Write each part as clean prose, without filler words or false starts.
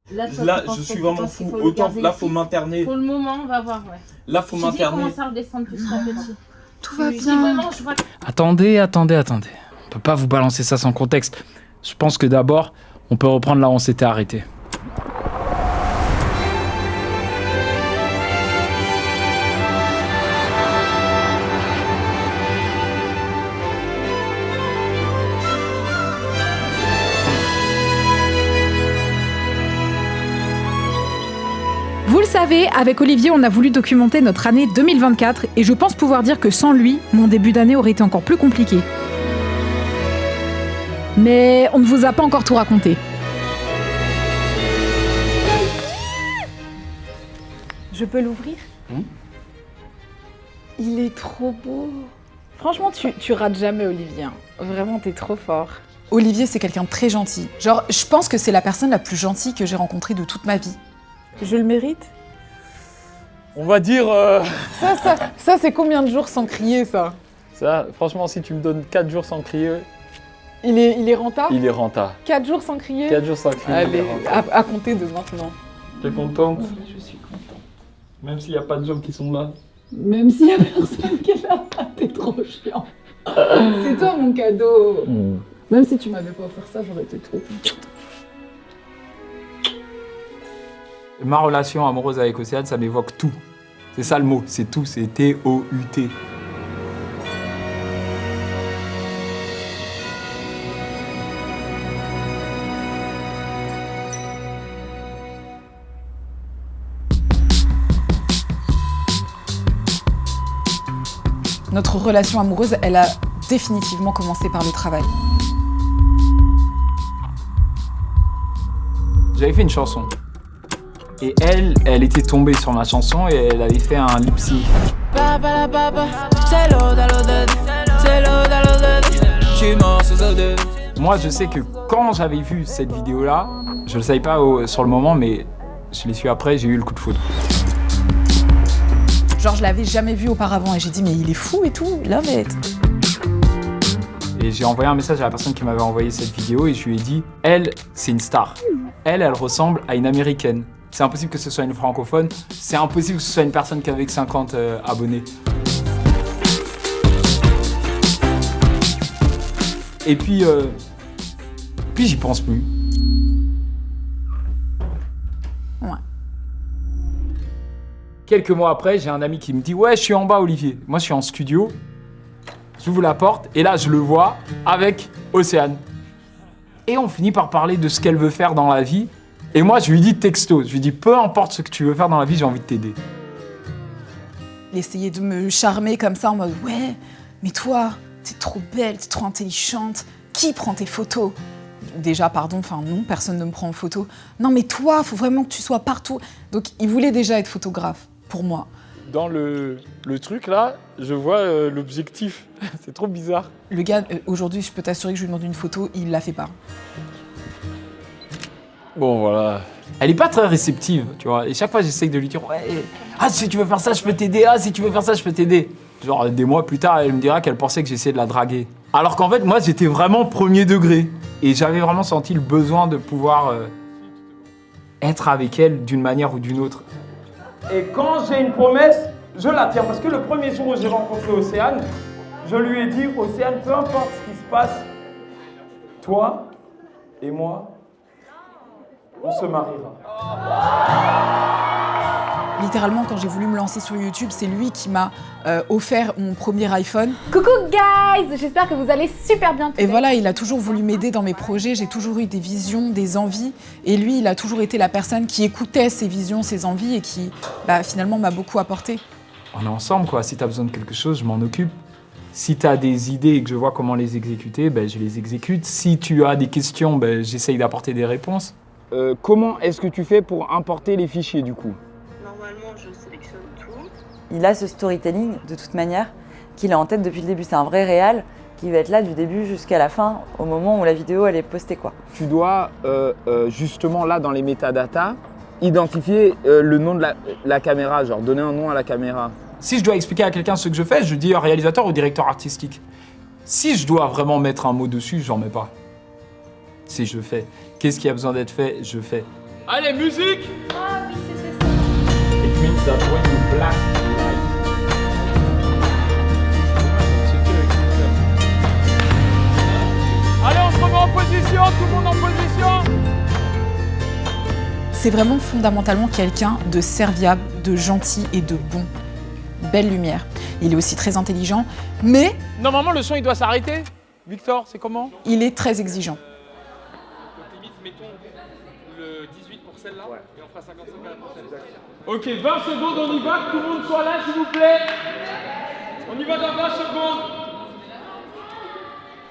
Là, je suis vraiment fou. Autant là, faut m'interner. Pour le moment, on va voir, ouais. Là, faut m'interner. Commence à redescendre petit à petit. Tout va bien. Vraiment, je vois... Attendez. On peut pas vous balancer ça sans contexte. Je pense que d'abord, on peut reprendre là où on s'était arrêté. Vous le savez, avec Olivier, on a voulu documenter notre année 2024 et je pense pouvoir dire que sans lui, mon début d'année aurait été encore plus compliqué. Mais on ne vous a pas encore tout raconté. Je peux l'ouvrir ? Il est trop beau. Franchement, tu rates jamais, Olivier. Vraiment, t'es trop fort. Olivier, c'est quelqu'un de très gentil. Genre, je pense que c'est la personne la plus gentille que j'ai rencontrée de toute ma vie. Je le mérite ? On va dire... Ça, c'est combien de jours sans crier, ça ? Ça, franchement, si tu me donnes 4 jours sans crier... Il est rentable ? Il est rentable. 4 jours sans crier ? 4 jours sans crier. Allez, à compter de maintenant. T'es contente ? Oui, je suis contente. Même s'il n'y a pas de gens qui sont là. Même s'il y a personne qui est là, t'es trop chiant. C'est toi mon cadeau. Même si tu m'avais pas offert ça, j'aurais été trop contente. Ma relation amoureuse avec Océane, ça m'évoque tout. C'est ça le mot, c'est tout, c'est T-O-U-T. Notre relation amoureuse, elle a définitivement commencé par le travail. J'avais fait une chanson. Et elle était tombée sur ma chanson et elle avait fait un lip sync. Moi, je sais que quand j'avais vu cette vidéo-là, je le savais pas sur le moment, mais je l'ai su après, j'ai eu le coup de foudre. Genre, je l'avais jamais vu auparavant et j'ai dit, mais il est fou et tout, love it. Et j'ai envoyé un message à la personne qui m'avait envoyé cette vidéo et je lui ai dit, elle, c'est une star. Elle ressemble à une américaine. C'est impossible que ce soit une francophone, c'est impossible que ce soit une personne qui a avec 50 abonnés. Et puis j'y pense plus. Ouais. Quelques mois après, j'ai un ami qui me dit « Ouais, je suis en bas, Olivier. » Moi, je suis en studio. J'ouvre la porte et là, je le vois avec Océane. Et on finit par parler de ce qu'elle veut faire dans la vie. Et moi, je lui dis texto. Je lui dis « Peu importe ce que tu veux faire dans la vie, j'ai envie de t'aider. » Il essayait de me charmer comme ça en mode « Ouais, mais toi, t'es trop belle, t'es trop intelligente. Qui prend tes photos ?» Déjà, pardon, enfin non, personne ne me prend en photo. Non, mais toi, faut vraiment que tu sois partout. Donc, il voulait déjà être photographe, pour moi. Dans le truc là, je vois l'objectif. C'est trop bizarre. Le gars, aujourd'hui, je peux t'assurer que je lui demande une photo, il la fait pas. Bon, voilà. Elle est pas très réceptive, tu vois. Et chaque fois, j'essaye de lui dire « Ouais, ah, si tu veux faire ça, je peux t'aider. Ah, si tu veux faire ça, je peux t'aider. » Genre, des mois plus tard, elle me dira qu'elle pensait que j'essayais de la draguer. Alors qu'en fait, moi, j'étais vraiment premier degré. Et j'avais vraiment senti le besoin de pouvoir être avec elle d'une manière ou d'une autre. Et quand j'ai une promesse, je la tiens. Parce que le premier jour où j'ai rencontré Océane, je lui ai dit, Océane, peu importe ce qui se passe, toi et moi, on se mariera. Littéralement, quand j'ai voulu me lancer sur YouTube, c'est lui qui m'a offert mon premier iPhone. Coucou guys, j'espère que vous allez super bien. Et voilà, il a toujours voulu m'aider dans mes projets, j'ai toujours eu des visions, des envies. Et lui, il a toujours été la personne qui écoutait ces visions, ces envies et qui, finalement, m'a beaucoup apporté. On est ensemble, quoi. Si t'as besoin de quelque chose, je m'en occupe. Si t'as des idées et que je vois comment les exécuter, je les exécute. Si tu as des questions, j'essaye d'apporter des réponses. Comment est-ce que tu fais pour importer les fichiers, du coup ? Normalement, je sélectionne tout. Il a ce storytelling, de toute manière, qu'il a en tête depuis le début. C'est un vrai réal qui va être là du début jusqu'à la fin, au moment où la vidéo elle est postée, quoi. Tu dois, justement, là, dans les métadatas, identifier le nom de la caméra, genre donner un nom à la caméra. Si je dois expliquer à quelqu'un ce que je fais, je dis réalisateur ou directeur artistique. Si je dois vraiment mettre un mot dessus, j'en mets pas. Si je fais. Qu'est-ce qui a besoin d'être fait, je fais. Allez, musique. Ah oui, c'était ça. It means that when you blast light. Allez, on se remet en position, tout le monde en position. C'est vraiment fondamentalement quelqu'un de serviable, de gentil et de bon. Belle lumière. Il est aussi très intelligent, mais Normalement, le son, il doit s'arrêter. Victor, c'est comment? il est très exigeant. Limite, mettons le 18 pour celle-là, et on fera 55 à la prochaine. Ok, 20 secondes, on y va, que tout le monde soit là, s'il vous plaît. On y va dans 20 secondes.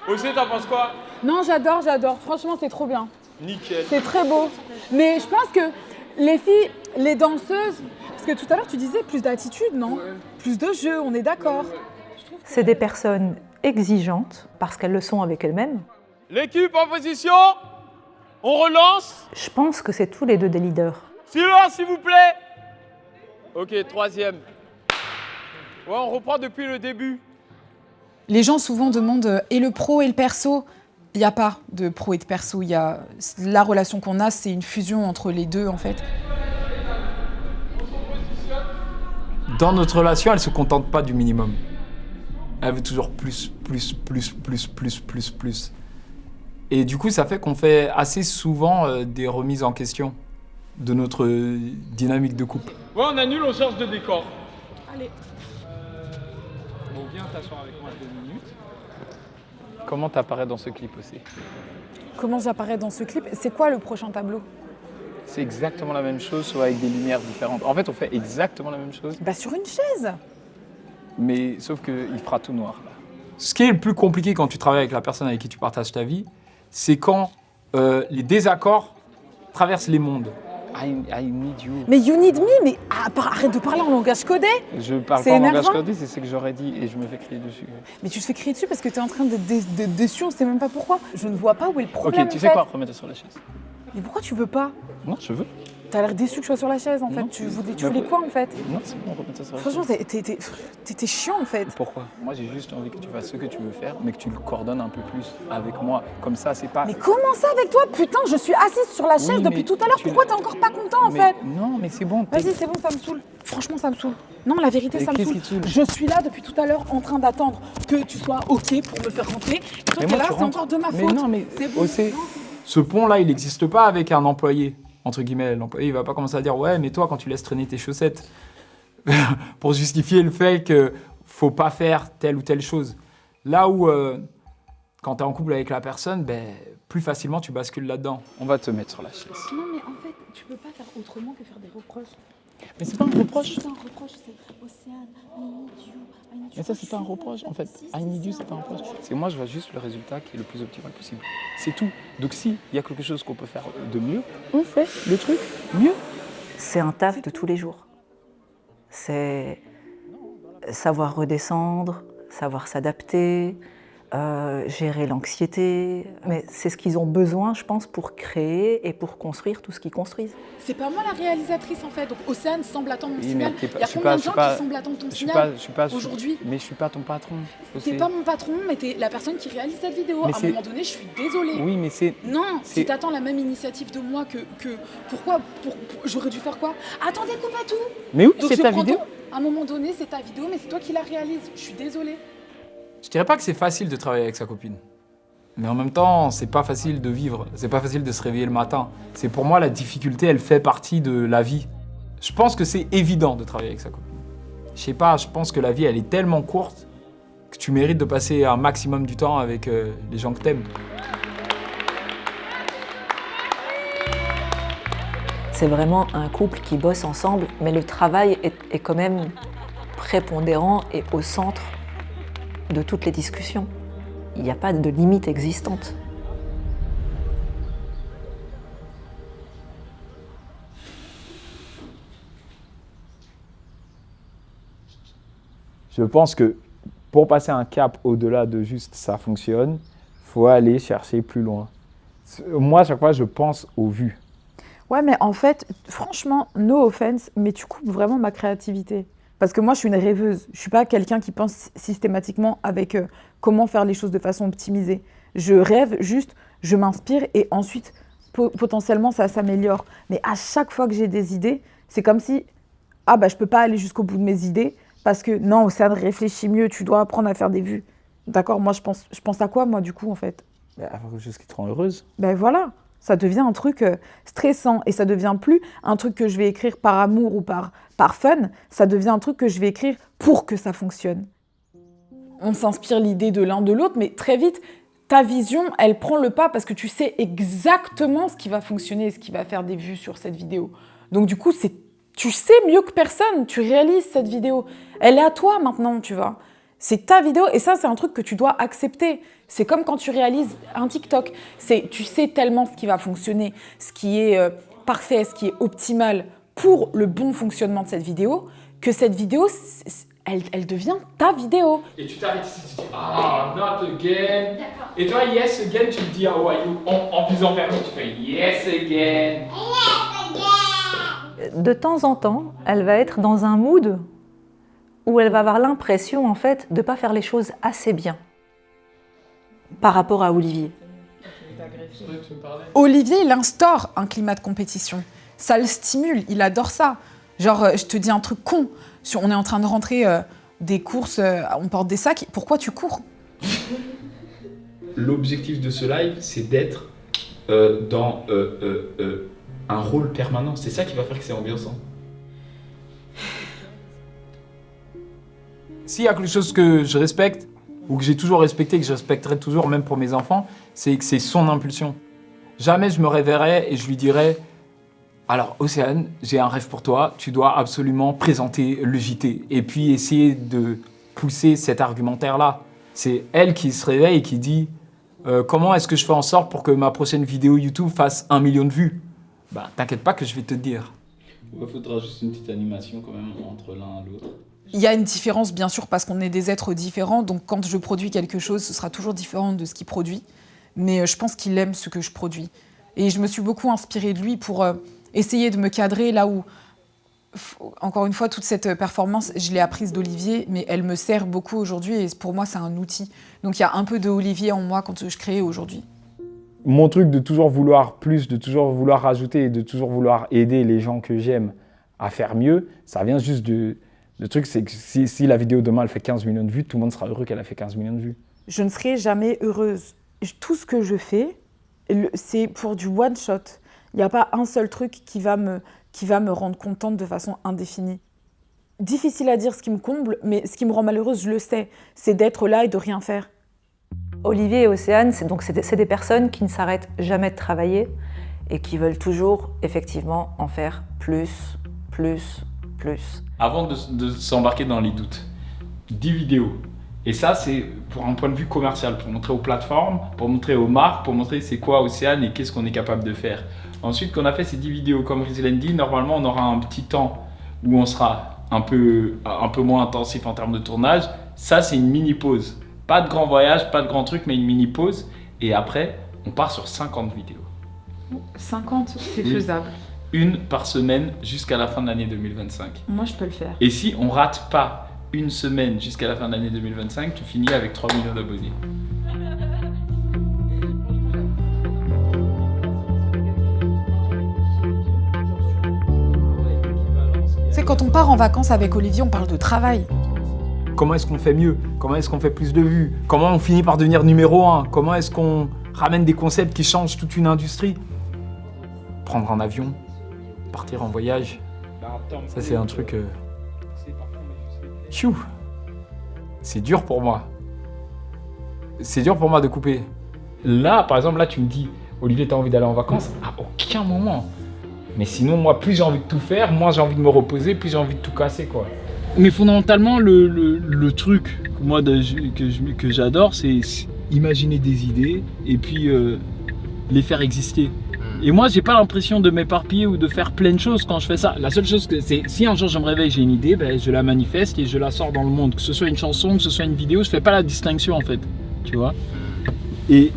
Osé, t'en penses quoi? Non, j'adore. Franchement, c'est trop bien. Nickel. C'est très beau. Mais je pense que les filles, les danseuses, parce que tout à l'heure tu disais plus d'attitude, non? Plus de jeu, on est d'accord. C'est des personnes exigeantes parce qu'elles le sont avec elles-mêmes. L'équipe en position. On relance. Je pense que c'est tous les deux des leaders. Silence, s'il vous plaît. Ok, troisième. Ouais, on reprend depuis le début. Les gens souvent demandent et le pro et le perso. Il n'y a pas de pro et de perso. Il y a la relation qu'on a, c'est une fusion entre les deux en fait. Dans notre relation, elle se contente pas du minimum. Elle veut toujours plus. Et du coup, ça fait qu'on fait assez souvent des remises en question de notre dynamique de couple. Ouais, on annule, on change de décor. Allez. Bon, viens t'asseoir avec moi 2 minutes. Comment t'apparais dans ce clip aussi? Comment j'apparais dans ce clip? C'est quoi le prochain tableau? C'est exactement la même chose, soit avec des lumières différentes. En fait, on fait exactement la même chose, Bah sur une chaise. mais sauf qu'il fera tout noir. Ce qui est le plus compliqué quand tu travailles avec la personne avec qui tu partages ta vie, c'est quand les désaccords traversent les mondes. I need you. Mais you need me, mais arrête de parler en langage codé. Je parle C'est pas en langage énervant. codé, c'est ce que j'aurais dit et je me fais crier dessus. Mais tu te fais crier dessus parce que tu es en train d'être déçu, on sait même pas pourquoi. Je ne vois pas où est le problème. Ok, tu en sais fait. quoi? Remets-toi sur la chaise. Mais pourquoi tu veux pas? Non, je veux. T'as l'air déçu que je sois sur la chaise en fait. Non. Tu voulais quoi en fait? Non, c'est bon, remets-toi sur la Franchement, chaise. t'étais chiant en fait. Pourquoi? Moi, j'ai juste envie que tu fasses ce que tu veux faire, mais que tu le coordonnes un peu plus avec moi. Comme ça, c'est pas... Mais comment ça avec toi? Putain, je suis assise sur la chaise Oui, depuis mais tout à l'heure. tu- Pourquoi t'es encore pas content en Mais- fait? Non, mais c'est bon. t'es- Vas-y, c'est bon, ça me saoule. Franchement, ça me saoule. Non, la vérité, Et ça me qu'est-ce saoule. qui te saoule? Je suis là depuis tout à l'heure en train d'attendre que tu sois OK pour me faire rentrer. Et toi, Mais t'es moi, là, tu c'est rentres. encore de ma Mais faute. non, mais C'est bon. Osé, Ce pont-là, il n'existe pas avec un employé, entre guillemets. L'employé, il va pas commencer à dire « Ouais, mais toi, quand tu laisses traîner tes chaussettes, pour justifier le fait qu'il faut pas faire telle ou telle chose. » Là où, quand tu es en couple avec la personne, plus facilement tu bascules là-dedans. on va te mettre sur la chaise. Non, mais en fait, tu peux pas faire autrement que faire des reproches. Mais c'est pas un reproche. C'est un reproche, c'est Océane, I need you, I need you. Mais ça, c'est pas un reproche. En fait, I need you, c'est pas un reproche. C'est moi, je vois juste le résultat qui est le plus optimal possible. C'est tout. Donc, s'il y a quelque chose qu'on peut faire de mieux, on fait le truc mieux. C'est un taf de tous les jours. C'est savoir redescendre, savoir s'adapter, gérer l'anxiété. Mais c'est ce qu'ils ont besoin, je pense, pour créer et pour construire tout ce qu'ils construisent. C'est pas moi la réalisatrice en fait. Donc Océane semble attendre mon Oui, signal. mais t'es pas- Il y a je suis combien pas- de je suis gens pas- qui semblent attendre ton Je suis signal pas aujourd'hui? Mais je suis pas ton patron. T'es Osé. pas mon patron, mais t'es la personne qui réalise cette vidéo. Mais À un c'est- moment donné, je suis désolée. Oui, mais c'est... Non, c'est- si t'attends la même initiative de moi que pourquoi j'aurais dû faire quoi? Attendez, coupe à tout. Mais oui, Donc c'est je ta prends vidéo. À un moment donné, c'est ta vidéo, mais c'est toi qui la réalise. Je suis désolée. Je dirais pas que c'est facile de travailler avec sa copine. Mais en même temps, c'est pas facile de vivre. C'est pas facile de se réveiller le matin. C'est pour moi la difficulté, elle fait partie de la vie. Je pense que c'est évident de travailler avec sa copine. Je sais pas, je pense que la vie, elle est tellement courte que tu mérites de passer un maximum du temps avec les gens que t'aimes. C'est vraiment un couple qui bosse ensemble, mais le travail est quand même prépondérant et au centre de toutes les discussions. Il n'y a pas de limite existante. Je pense que pour passer un cap au-delà de juste ça fonctionne, faut aller chercher plus loin. Moi, à chaque fois, je pense aux vues. Ouais, mais en fait, franchement, no offense, mais tu coupes vraiment ma créativité. Parce que moi, je suis une rêveuse. Je suis pas quelqu'un qui pense systématiquement avec comment faire les choses de façon optimisée. Je rêve juste, je m'inspire et ensuite, potentiellement ça s'améliore. Mais à chaque fois que j'ai des idées, c'est comme si je peux pas aller jusqu'au bout de mes idées parce que non, Océane, réfléchis mieux, tu dois apprendre à faire des vues. D'accord, moi je pense à quoi moi du coup en fait? Avoir quelque chose qui te rend heureuse. Ben voilà, ça devient un truc stressant et ça devient plus un truc que je vais écrire par amour ou par fun, ça devient un truc que je vais écrire pour que ça fonctionne. On s'inspire l'idée de l'un de l'autre, mais très vite, ta vision, elle prend le pas parce que tu sais exactement ce qui va fonctionner et ce qui va faire des vues sur cette vidéo. Donc du coup, tu sais mieux que personne, tu réalises cette vidéo. Elle est à toi maintenant, tu vois. C'est ta vidéo et ça, c'est un truc que tu dois accepter. C'est comme quand tu réalises un TikTok. Tu sais tellement ce qui va fonctionner, ce qui est parfait, ce qui est optimal pour le bon fonctionnement de cette vidéo, que cette vidéo, elle devient ta vidéo. Et tu t'arrêtes ici, tu dis not again. Et toi, yes again, tu le dis how are you en visant vers nous, tu fais yes again. De temps en temps, elle va être dans un mood où elle va avoir l'impression, en fait, de ne pas faire les choses assez bien par rapport à Olivier. Olivier, il instaure un climat de compétition. Ça le stimule, il adore ça. Genre, je te dis un truc con. On est en train de rentrer des courses, on porte des sacs. Pourquoi tu cours? L'objectif de ce live, c'est d'être dans un rôle permanent. C'est ça qui va faire que c'est ambiançant. S'il y a quelque chose que je respecte, ou que j'ai toujours respecté, que je respecterai toujours, même pour mes enfants, c'est que c'est son impulsion. Jamais je me réveillerai et je lui dirai « Alors, Océane, j'ai un rêve pour toi, tu dois absolument présenter le JT. » Et puis essayer de pousser cet argumentaire-là. C'est elle qui se réveille et qui dit « Comment est-ce que je fais en sorte pour que ma prochaine vidéo YouTube fasse 1 million de vues ?» Bah, t'inquiète pas que je vais te dire. Il faudra juste une petite animation quand même entre l'un et l'autre. Il y a une différence, bien sûr, parce qu'on est des êtres différents. Donc, quand je produis quelque chose, ce sera toujours différent de ce qu'il produit. Mais je pense qu'il aime ce que je produis. Et je me suis beaucoup inspirée de lui pour essayer de me cadrer là où, encore une fois, toute cette performance, je l'ai apprise d'Olivier, mais elle me sert beaucoup aujourd'hui. Et pour moi, c'est un outil. Donc, il y a un peu de Olivier en moi quand je crée aujourd'hui. Mon truc de toujours vouloir plus, de toujours vouloir rajouter et de toujours vouloir aider les gens que j'aime à faire mieux, ça vient juste de... Le truc, c'est que si la vidéo demain, elle fait 15 millions de vues, tout le monde sera heureux qu'elle a fait 15 millions de vues. Je ne serai jamais heureuse. Tout ce que je fais, c'est pour du one shot. Il n'y a pas un seul truc qui va me rendre contente de façon indéfinie. Difficile à dire ce qui me comble, mais ce qui me rend malheureuse, je le sais, c'est d'être là et de rien faire. Olivier et Océane, c'est des personnes qui ne s'arrêtent jamais de travailler et qui veulent toujours, effectivement, en faire plus. Avant de s'embarquer dans les doutes, 10 vidéos. Et ça, c'est pour un point de vue commercial, pour montrer aux plateformes, pour montrer aux marques, pour montrer c'est quoi Océane et qu'est-ce qu'on est capable de faire. Ensuite, quand on a fait ces 10 vidéos, comme Rizlen dit, normalement, on aura un petit temps où on sera un peu moins intensif en termes de tournage. Ça, c'est une mini-pause. Pas de grand voyage, pas de grand truc, mais une mini-pause. Et après, on part sur 50 vidéos. 50, c'est faisable. Une par semaine jusqu'à la fin de l'année 2025. Moi, je peux le faire. Et si on rate pas une semaine jusqu'à la fin de l'année 2025, tu finis avec 3 millions d'abonnés. C'est quand on part en vacances avec Olivier, on parle de travail. Comment est-ce qu'on fait mieux? Comment est-ce qu'on fait plus de vues? Comment on finit par devenir numéro 1? Comment est-ce qu'on ramène des concepts qui changent toute une industrie? Prendre un avion, partir en voyage, ça c'est un truc... Tchou. C'est dur pour moi. C'est dur pour moi de couper. Là, par exemple, là tu me dis, Olivier, t'as envie d'aller en vacances? À aucun moment. Mais sinon, moi, plus j'ai envie de tout faire, moins j'ai envie de me reposer, plus j'ai envie de tout casser, quoi. Mais fondamentalement, le truc moi, que j'adore, c'est imaginer des idées et puis les faire exister. Et moi, j'ai pas l'impression de m'éparpiller ou de faire plein de choses quand je fais ça. La seule chose, c'est si un jour je me réveille, j'ai une idée, ben, je la manifeste et je la sors dans le monde. Que ce soit une chanson, que ce soit une vidéo, je fais pas la distinction en fait. Tu vois? Et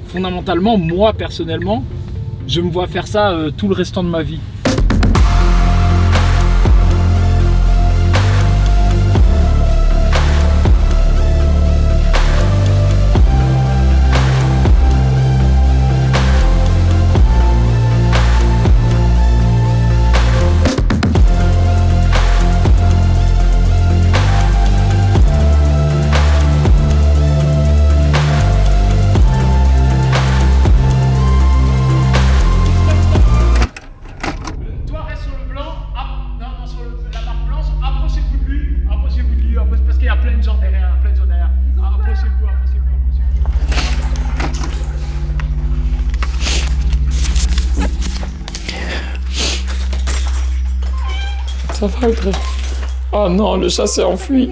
fondamentalement, moi personnellement, je me vois faire ça tout le restant de ma vie. Ça va Audrey? Oh non, le chat s'est enfui.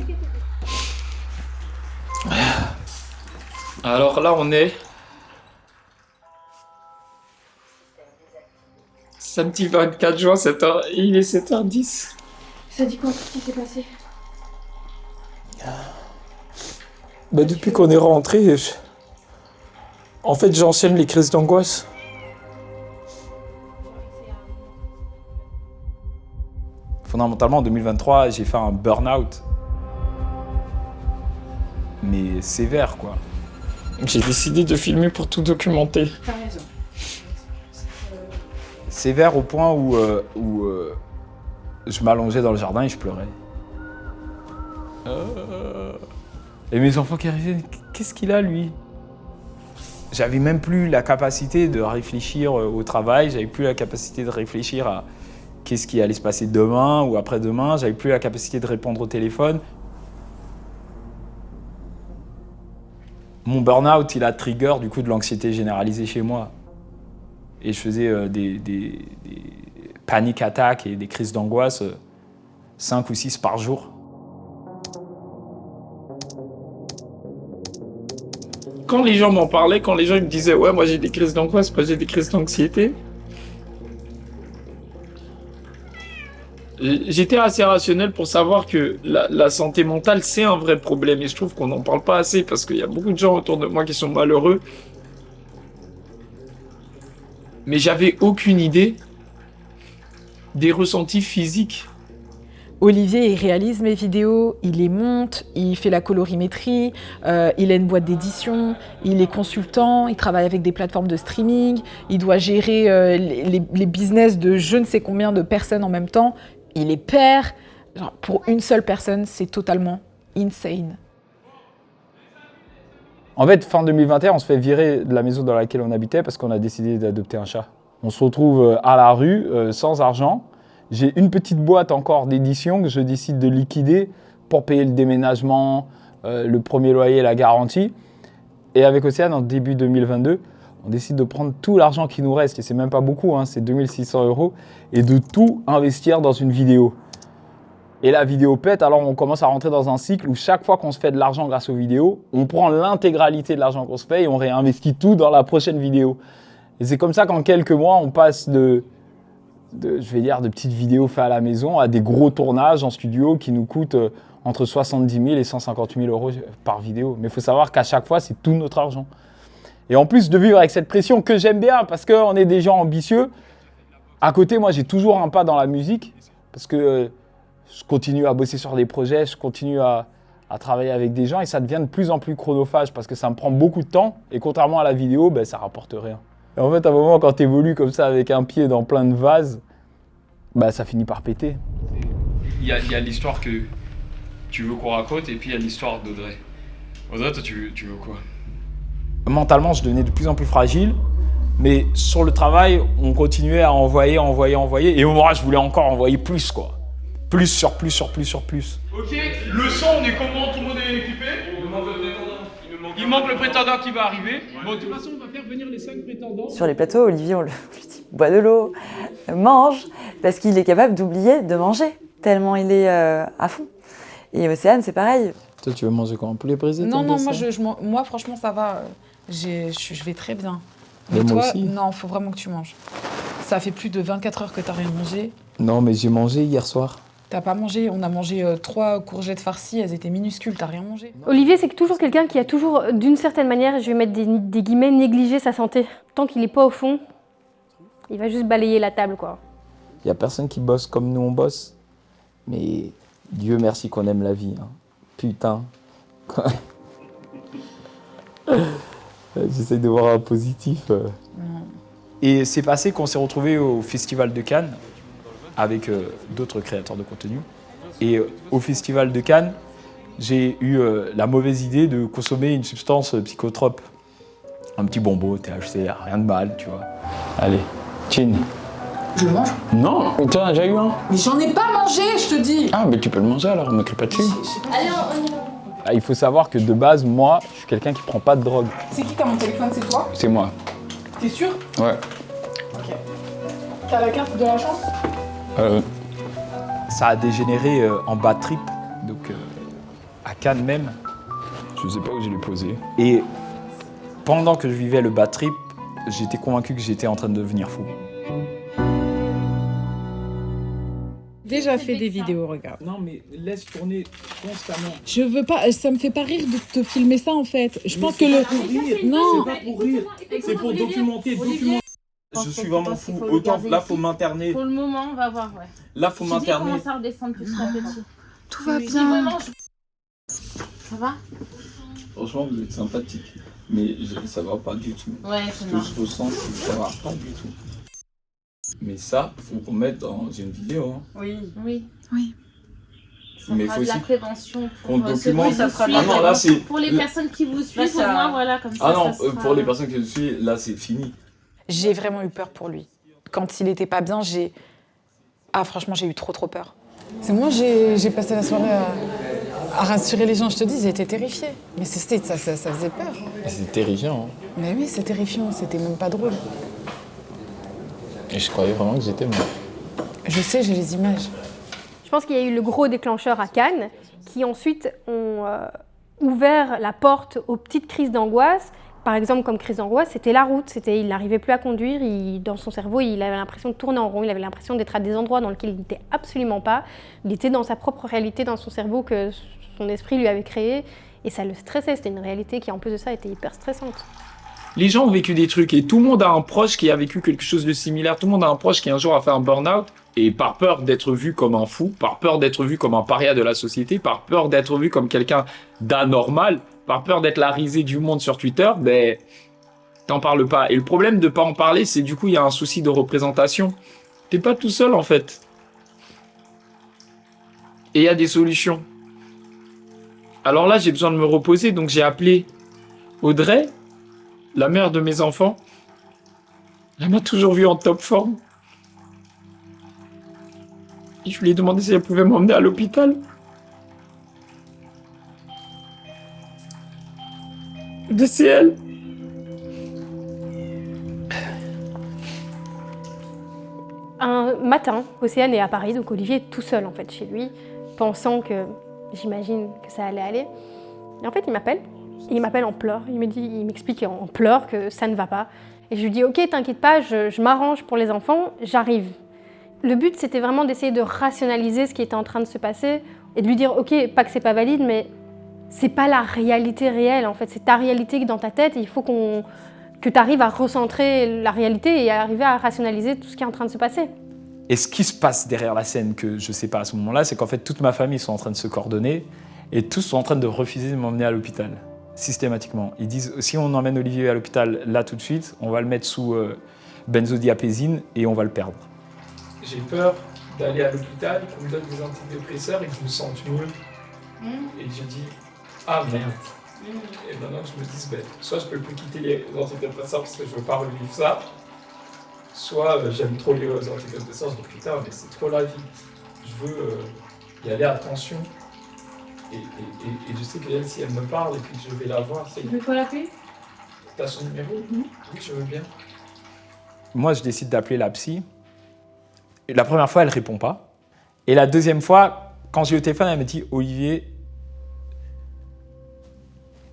Alors là, on est samedi 24 juin, 7h, il est 7h10. Ça dit quoi? Qu'est-ce qui s'est passé? Bah depuis qu'on est rentré, en fait j'enchaîne les crises d'angoisse. Fondamentalement, en 2023, j'ai fait un burn-out. Mais sévère, quoi. J'ai décidé de filmer pour tout documenter. T'as raison. Sévère au point où je m'allongeais dans le jardin et je pleurais. Et mes enfants qui arrivaient, qu'est-ce qu'il a, lui? J'avais même plus la capacité de réfléchir au travail, j'avais plus la capacité de réfléchir à qu'est-ce qui allait se passer demain ou après-demain, j'avais plus la capacité de répondre au téléphone. Mon burn-out, il a trigger du coup de l'anxiété généralisée chez moi. Et je faisais des panic attacks et des crises d'angoisse 5 ou 6 par jour. Quand les gens m'en parlaient, quand les gens ils me disaient « Ouais, moi j'ai des crises d'angoisse, moi j'ai des crises d'anxiété », j'étais assez rationnel pour savoir que la santé mentale, c'est un vrai problème. Et je trouve qu'on n'en parle pas assez parce qu'il y a beaucoup de gens autour de moi qui sont malheureux. Mais j'avais aucune idée des ressentis physiques. Olivier, il réalise mes vidéos, il les monte, il fait la colorimétrie, il a une boîte d'édition, il est consultant, il travaille avec des plateformes de streaming, il doit gérer les business de je ne sais combien de personnes en même temps. Il est père. Genre, pour une seule personne, c'est totalement insane. En fait, fin 2021, on se fait virer de la maison dans laquelle on habitait parce qu'on a décidé d'adopter un chat. On se retrouve à la rue, sans argent. J'ai une petite boîte encore d'édition que je décide de liquider pour payer le déménagement, le premier loyer, la garantie. Et avec Océane, en début 2022, on décide de prendre tout l'argent qui nous reste, et c'est même pas beaucoup, hein, c'est 2600 €, et de tout investir dans une vidéo. Et la vidéo pète, alors on commence à rentrer dans un cycle où chaque fois qu'on se fait de l'argent grâce aux vidéos, on prend l'intégralité de l'argent qu'on se fait et on réinvestit tout dans la prochaine vidéo. Et c'est comme ça qu'en quelques mois, on passe de petites vidéos faites à la maison à des gros tournages en studio qui nous coûtent entre 70 000 et 150 000 € par vidéo. Mais il faut savoir qu'à chaque fois, c'est tout notre argent. Et en plus de vivre avec cette pression que j'aime bien parce qu'on est des gens ambitieux, à côté, moi, j'ai toujours un pas dans la musique parce que je continue à bosser sur des projets, je continue à travailler avec des gens et ça devient de plus en plus chronophage parce que ça me prend beaucoup de temps et contrairement à la vidéo, ben, ça rapporte rien. Et en fait, à un moment, quand tu évolues comme ça avec un pied dans plein de vases, bah, ça finit par péter. Il y a l'histoire que tu veux qu'on raconte et puis il y a l'histoire d'Audrey. Audrey, toi, tu veux quoi? Mentalement, je devenais de plus en plus fragile, mais sur le travail, on continuait à envoyer. Et au moment, je voulais encore envoyer plus, quoi. Plus sur plus. Ok, le son, on est comment? Tout le monde est équipé? Il manque le prétendant qui va arriver. Bon, de toute façon, on va faire venir les 5 prétendants. Sur les plateaux, Olivier, on lui dit « bois de l'eau, mange », parce qu'il est capable d'oublier de manger, tellement il est à fond. Et Océane, c'est pareil. Toi, tu veux manger quoi? Un poulet brisé? Non, moi franchement, ça va. Je vais très bien. Mais toi, moi aussi. non, faut vraiment que tu manges. Ça fait plus de 24 heures que t'as rien mangé. Non, mais j'ai mangé hier soir. T'as pas mangé, on a mangé 3 courgettes farcies, elles étaient minuscules, t'as rien mangé. Olivier, c'est toujours quelqu'un qui a toujours, d'une certaine manière, je vais mettre des guillemets, négligé sa santé. Tant qu'il n'est pas au fond, il va juste balayer la table, quoi. Il y a personne qui bosse comme nous on bosse. Mais Dieu merci qu'on aime la vie. Hein. Putain. J'essaie de voir un positif. Et c'est passé qu'on s'est retrouvés au Festival de Cannes avec d'autres créateurs de contenu. Et au Festival de Cannes, j'ai eu la mauvaise idée de consommer une substance psychotrope. Un petit bonbon, THC, rien de mal, tu vois. Allez, chin. Je le mange? Non, tu en as déjà eu un? Mais j'en ai pas mangé, je te dis. Ah, mais tu peux le manger alors, me crie pas dessus. Allez, on y va. Ah, il faut savoir que de base, moi, je suis quelqu'un qui prend pas de drogue. C'est qui qui a mon téléphone, c'est toi? C'est moi. T'es sûr? Ouais. Ok. T'as la carte de la chambre? ça a dégénéré en bad trip, donc à Cannes même. Je sais pas où je l'ai posé. Et pendant que je vivais le bad trip, j'étais convaincu que j'étais en train de devenir fou. Déjà fait des vidéos, regarde. Non mais laisse tourner constamment. Je veux pas, ça me fait pas rire de te filmer ça en fait. Je pense que le... Non, C'est pas pour rire, c'est pour documenter. Je suis vraiment fou. Autant là, faut m'interner. Pour le moment, on va voir, ouais. Là, faut m'interner. Commence à redescendre petit à petit. tout va Si bien. vraiment, ça va? Franchement, vous êtes sympathique. Mais ça va pas du tout. Ouais, c'est Ce que marrant. je ressens, c'est que ça va pas du tout. Mais ça, faut qu'on mette dans une vidéo. Hein. Oui. Oui. Oui. Ça Mais fera faut de la aussi prévention qu'on pour ceux qui documente. vous suivent. Ah non, là, c'est... Pour les personnes qui vous suivent, au moins, voilà, comme ça. Ah non, ça sera... pour les personnes qui me suivent, là, c'est fini. J'ai vraiment eu peur pour lui. Quand il était pas bien, franchement, j'ai eu trop peur. C'est moi, j'ai passé la soirée à rassurer les gens, je te dis, j'ai été terrifiée. Mais ça faisait peur. C'est terrifiant. Hein. Mais oui, c'est terrifiant, c'était même pas drôle. Et je croyais vraiment que j'étais mort. Je sais, j'ai les images. Je pense qu'il y a eu le gros déclencheur à Cannes, qui ensuite ont ouvert la porte aux petites crises d'angoisse. Par exemple, comme crise d'angoisse, c'était la route. Il n'arrivait plus à conduire. Dans son cerveau, il avait l'impression de tourner en rond. Il avait l'impression d'être à des endroits dans lesquels il n'était absolument pas. Il était dans sa propre réalité, dans son cerveau que son esprit lui avait créé. Et ça le stressait. C'était une réalité qui, en plus de ça, était hyper stressante. Les gens ont vécu des trucs et tout le monde a un proche qui a vécu quelque chose de similaire. Tout le monde a un proche qui un jour a fait un burn-out et par peur d'être vu comme un fou, par peur d'être vu comme un paria de la société, par peur d'être vu comme quelqu'un d'anormal, par peur d'être la risée du monde sur Twitter, ben, t'en parles pas. Et le problème de pas en parler, c'est du coup, il y a un souci de représentation. T'es pas tout seul, en fait. Et il y a des solutions. Alors là, j'ai besoin de me reposer, donc j'ai appelé Audrey, la mère de mes enfants. Elle m'a toujours vu en top forme. Et je lui ai demandé si elle pouvait m'emmener à l'hôpital. C'est elle. Un matin, Océane est à Paris, donc Olivier est tout seul en fait chez lui, pensant que, j'imagine que ça allait aller. Et en fait, il m'appelle en pleurs. Il m'explique en pleurs que ça ne va pas. Et je lui dis, ok, t'inquiète pas, je m'arrange pour les enfants, j'arrive. Le but, c'était vraiment d'essayer de rationaliser ce qui était en train de se passer et de lui dire, ok, pas que c'est pas valide, mais c'est pas la réalité réelle en fait, c'est ta réalité dans ta tête et il faut que tu arrives à recentrer la réalité et à arriver à rationaliser tout ce qui est en train de se passer. Et ce qui se passe derrière la scène que je sais pas à ce moment-là, c'est qu'en fait toute ma famille sont en train de se coordonner et tous sont en train de refuser de m'emmener à l'hôpital, systématiquement. Ils disent si on emmène Olivier à l'hôpital là tout de suite, on va le mettre sous benzodiazépine et on va le perdre. J'ai peur d'aller à l'hôpital, qu'on me donne des antidépresseurs et que je me sente mieux. Et je dis, ah merde. Et maintenant je me dis, soit je peux plus quitter les antidépresseurs parce que je veux pas revivre ça, soit j'aime trop les antidépresseurs, je dis putain mais c'est trop la vie. Je veux y aller attention. Et je sais qu'elle, si elle me parle et puis que je vais la voir, c'est... Tu veux quoi l'appeler? T'as son numéro? Oui, je veux bien. Moi je décide d'appeler la psy. Et la première fois elle répond pas. Et la deuxième fois, quand j'ai eu le téléphone, elle me dit Olivier,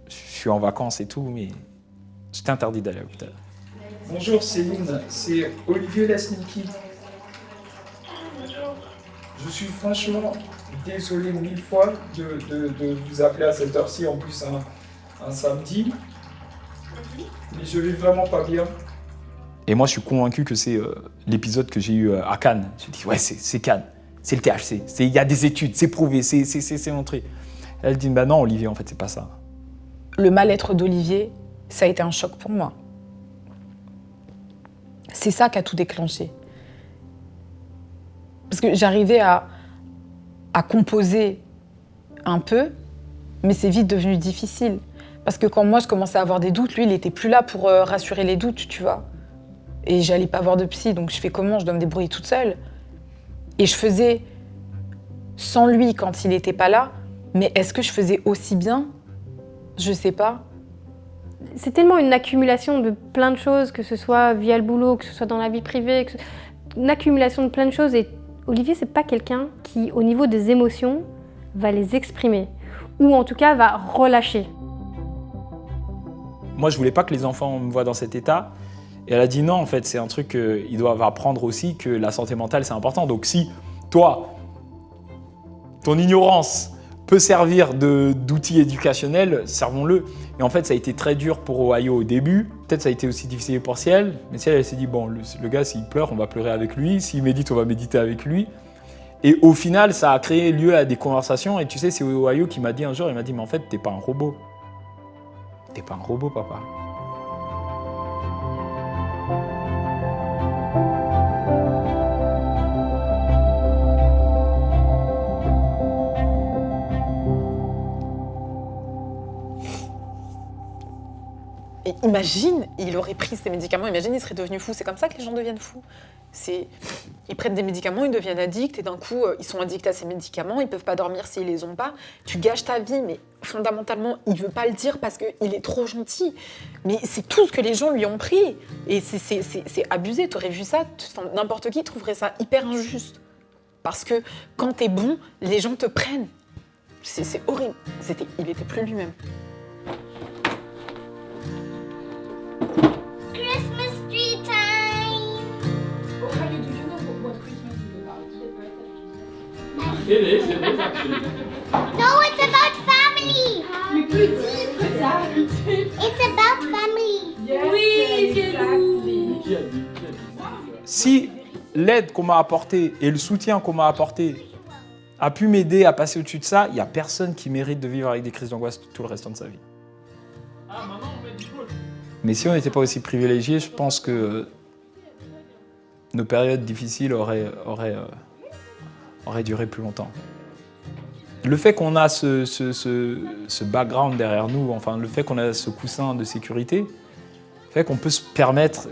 je suis en vacances et tout, mais je t'interdis d'aller à l'hôpital. Bonjour Céline, c'est Olivier Lasniki. Je suis franchement désolé 1000 fois de vous appeler à cette heure-ci, en plus un samedi. Mais je vais vraiment pas bien. Et moi je suis convaincu que c'est l'épisode que j'ai eu à Cannes. Je dis ouais c'est Cannes, c'est le THC, il y a des études, c'est prouvé, c'est montré. Elle dit bah non Olivier en fait c'est pas ça. Le mal-être d'Olivier, ça a été un choc pour moi. C'est ça qui a tout déclenché. Parce que j'arrivais à composer un peu, mais c'est vite devenu difficile. Parce que quand moi je commençais à avoir des doutes, lui il était plus là pour rassurer les doutes, tu vois. Et j'allais pas voir de psy, donc je fais comment? Je dois me débrouiller toute seule. Et je faisais sans lui quand il était pas là, mais est-ce que je faisais aussi bien? Je sais pas. C'est tellement une accumulation de plein de choses, que ce soit via le boulot, que ce soit dans la vie privée, une accumulation de plein de choses. Et Olivier, c'est pas quelqu'un qui, au niveau des émotions, va les exprimer. Ou en tout cas, va relâcher. Moi, je voulais pas que les enfants me voient dans cet état. Et elle a dit non, en fait, c'est un truc qu'ils doivent apprendre aussi, que la santé mentale, c'est important. Donc si toi, ton ignorance peut servir d'outil éducationnel, servons-le. Et en fait, ça a été très dur pour Ohio au début. Peut-être ça a été aussi difficile pour Ciel. Mais Ciel, elle s'est dit, bon, le gars, s'il pleure, on va pleurer avec lui. S'il médite, on va méditer avec lui. Et au final, ça a créé lieu à des conversations. Et tu sais, c'est Ohio qui m'a dit un jour, il m'a dit, mais en fait, t'es pas un robot. T'es pas un robot, papa. Et imagine, il aurait pris ces médicaments, imagine, il serait devenu fou. C'est comme ça que les gens deviennent fous. Ils prennent des médicaments, ils deviennent addicts, et d'un coup, ils sont addicts à ces médicaments, ils peuvent pas dormir s'ils les ont pas. Tu gâches ta vie, mais fondamentalement, il veut pas le dire parce qu'il est trop gentil. Mais c'est tout ce que les gens lui ont pris. Et c'est abusé, t'aurais vu ça, n'importe qui trouverait ça hyper injuste. Parce que quand t'es bon, les gens te prennent. C'est horrible. Il était plus lui-même. Christmas tree time! Ohio, do you know what Christmas is about? It is actually. No, it's about family! Mais petite, ça. It's about family! Oui, exactly. Qui a dit? Si l'aide qu'on m'a apportée et le soutien qu'on m'a apporté a pu m'aider à passer au-dessus de ça, il n'y a personne qui mérite de vivre avec des crises d'angoisse tout le restant de sa vie. Ah, maintenant on met du bol. Mais si on n'était pas aussi privilégiés, je pense que nos périodes difficiles auraient duré plus longtemps. Le fait qu'on a ce background derrière nous, enfin le fait qu'on a ce coussin de sécurité, fait qu'on peut se permettre,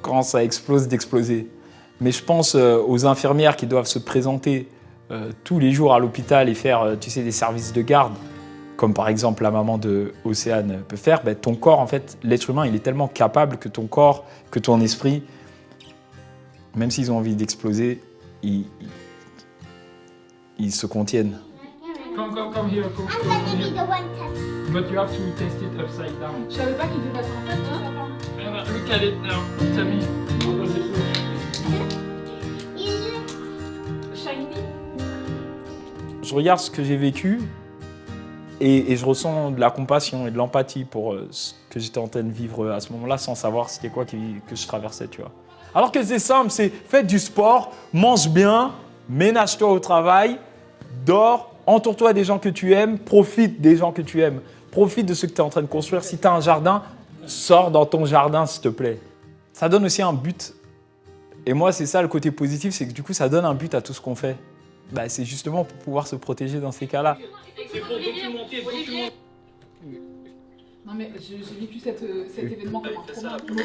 quand ça explose, d'exploser. Mais je pense aux infirmières qui doivent se présenter tous les jours à l'hôpital et faire, tu sais, des services de garde, comme par exemple la maman de Océane peut faire. Ben, ton corps, en fait, l'être humain, il est tellement capable que ton corps, que ton esprit, même s'ils ont envie d'exploser, ils se contiennent. Come here, come I'm gonna be here. the one testing. But you have to test it upside down. Je savais pas qu'il devait passer en tête, ça. Look at it now, Tammy. How does it look? Shiny. Je regarde ce que j'ai vécu et je ressens de la compassion et de l'empathie pour ce que j'étais en train de vivre à ce moment-là sans savoir c'était quoi que je traversais, tu vois. Alors que c'est simple, c'est faites du sport, mange bien, ménage-toi au travail, dors, entoure-toi des gens que tu aimes, profite des gens que tu aimes, profite de ce que tu es en train de construire. Si tu as un jardin, sors dans ton jardin, s'il te plaît. Ça donne aussi un but. Et moi, c'est ça le côté positif, c'est que du coup, ça donne un but à tout ce qu'on fait. Bah, c'est justement pour pouvoir se protéger dans ces cas-là. C'est pour documenter. Non mais j'ai vécu cet événement comme un trauma.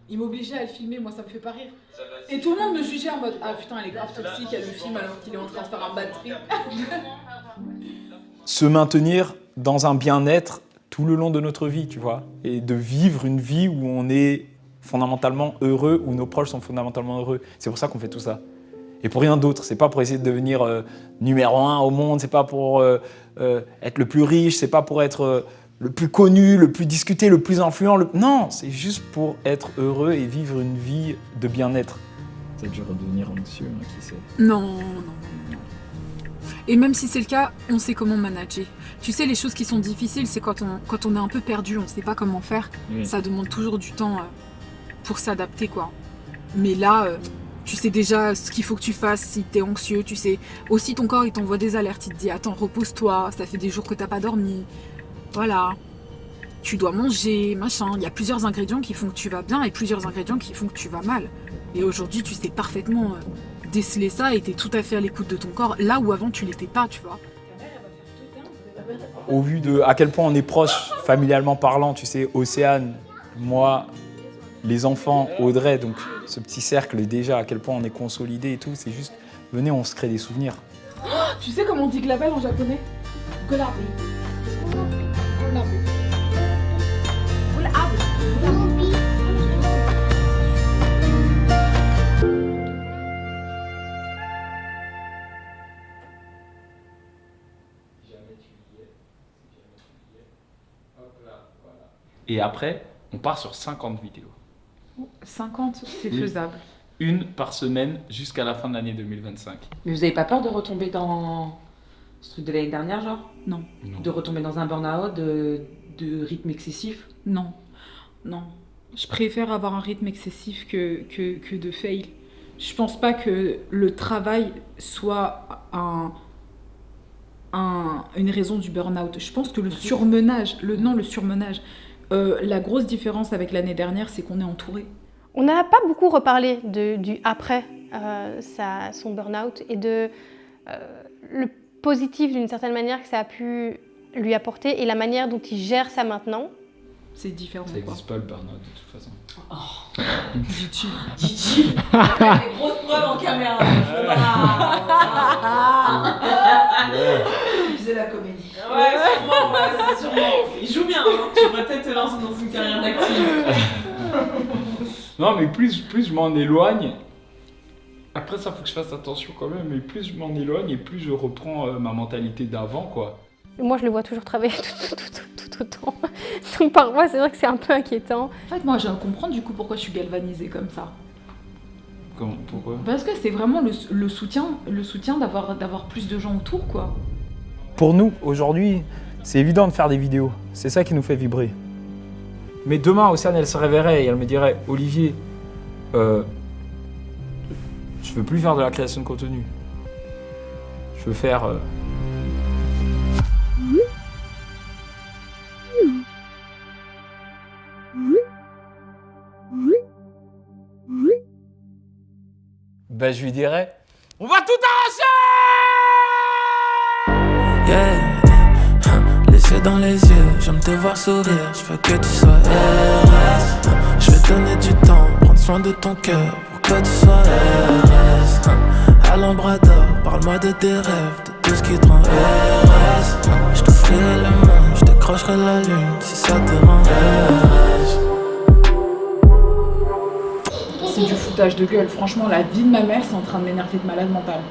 Il m'obligeait à le filmer, moi ça me fait pas rire. Et tout le monde me jugeait en mode ah putain elle est grave toxique, elle le filme alors qu'il est en train de faire un bad trip. Se maintenir dans un bien-être tout le long de notre vie, tu vois. Et de vivre une vie où on est fondamentalement heureux, où nos proches sont fondamentalement heureux. C'est pour ça qu'on fait tout ça. Et pour rien d'autre. C'est pas pour essayer de devenir numéro 1 au monde, c'est pas pour être le plus riche, c'est pas pour être le plus connu, le plus discuté, le plus influent. Non, c'est juste pour être heureux et vivre une vie de bien-être. C'est dur de devenir anxieux, hein, qui sait. Non. Et même si c'est le cas, on sait comment manager. Tu sais, les choses qui sont difficiles, c'est quand on est un peu perdu, on sait pas comment faire. Oui. Ça demande toujours du temps pour s'adapter, quoi. Mais là, tu sais déjà ce qu'il faut que tu fasses si t'es anxieux. Tu sais aussi ton corps, il t'envoie des alertes. Il te dit attends, repose-toi. Ça fait des jours que t'as pas dormi. Voilà. Tu dois manger, machin. Il y a plusieurs ingrédients qui font que tu vas bien et plusieurs ingrédients qui font que tu vas mal. Et aujourd'hui, tu sais parfaitement déceler ça et t'es tout à fait à l'écoute de ton corps. Là où avant, tu l'étais pas, tu vois. Au vu de à quel point on est proche, familialement parlant, tu sais, Océane, moi, les enfants, Audrey, donc ce petit cercle déjà, à quel point on est consolidé et tout, c'est juste, venez, on se crée des souvenirs. Oh, tu sais comment on dit glabelle en japonais? Golabe. Et après, on part sur 50 vidéos. 50, c'est Oui. faisable. Une par semaine jusqu'à la fin de l'année 2025. Mais vous avez pas peur de retomber dans ce truc de l'année dernière, genre? Non. De retomber dans un burn-out, de rythme excessif? Non. Non. Je préfère avoir un rythme excessif que de fail. Je pense pas que le travail soit une raison du burn-out. Je pense que le surmenage, le surmenage, la grosse différence avec l'année dernière, c'est qu'on est entouré. On n'a pas beaucoup reparlé du après son burn-out et de le positif d'une certaine manière que ça a pu lui apporter et la manière dont il gère ça maintenant. C'est différent. Ça n'existe pas le burn-out de toute façon. Dis-tu. Dis-tu. Avec des grosses preuves en caméra. Il faisait la comédie. Ouais, sûrement. Il joue bien, hein. Tu devrais peut-être te lancer dans une carrière d'active. Non, mais plus je m'en éloigne, après ça faut que je fasse attention quand même, mais plus je m'en éloigne et plus je reprends ma mentalité d'avant, quoi. Moi, je le vois toujours travailler tout autant. Donc parfois, c'est vrai que c'est un peu inquiétant. En fait, moi, je viens de comprendre du coup pourquoi je suis galvanisée comme ça. Pourquoi? Parce que c'est vraiment le soutien d'avoir plus de gens autour, quoi. Pour nous, aujourd'hui, c'est évident de faire des vidéos. C'est ça qui nous fait vibrer. Mais demain, Océane, elle se réveillerait et elle me dirait « Olivier, je veux plus faire de la création de contenu. Je veux faire... Ben, je lui dirais « On va tout arracher !» Yeah, les yeux dans les yeux, j'aime te voir sourire, je veux que tu sois heureuse. Je vais donner du temps, prendre soin de ton cœur pour que tu sois heureuse. À l'embrador, parle-moi de tes rêves, de tout ce qui te rend heureuse. Je t'offrirai le monde, je décrocherai la lune si ça te rend heureuse. C'est du foutage de gueule. Franchement, la vie de ma mère, c'est en train de m'énerver de malade mentale.